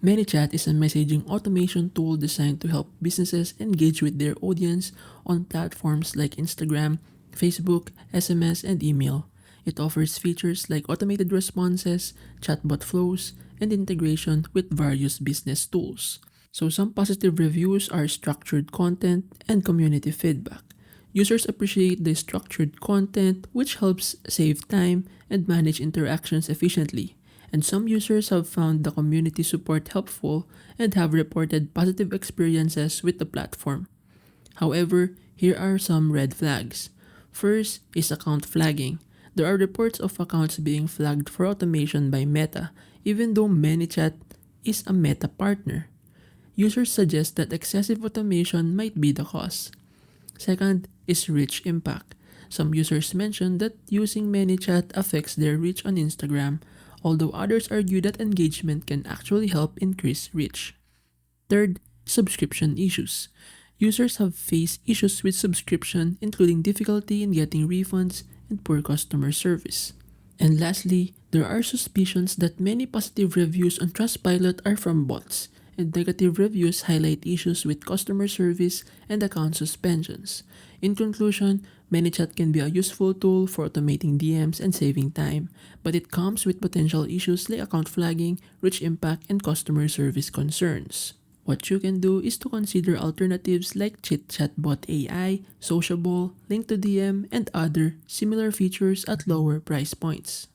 Manychat is a messaging automation tool designed to help businesses engage with their audience on platforms like Instagram, Facebook, SMS, and email. It offers features like automated responses, chatbot flows, and integration with various business tools. So, some positive reviews are structured content and community feedback. Users appreciate the structured content, which helps save time and manage interactions efficiently. And some users have found the community support helpful and have reported positive experiences with the platform. However, here are some red flags. First is account flagging. There are reports of accounts being flagged for automation by Meta, even though ManyChat is a Meta partner. Users suggest that excessive automation might be the cause. Second is reach impact. Some users mention that using ManyChat affects their reach on Instagram, although others argue that engagement can actually help increase reach. Third, subscription issues. Users have faced issues with subscription, including difficulty in getting refunds and poor customer service. And lastly, there are suspicions that many positive reviews on Trustpilot are from bots, and negative reviews highlight issues with customer service and account suspensions. In conclusion, ManyChat can be a useful tool for automating DMs and saving time, but it comes with potential issues like account flagging, reach impact, and customer service concerns. What you can do is to consider alternatives like chatbot AI, Sociable, Link to DM, and other similar features at lower price points.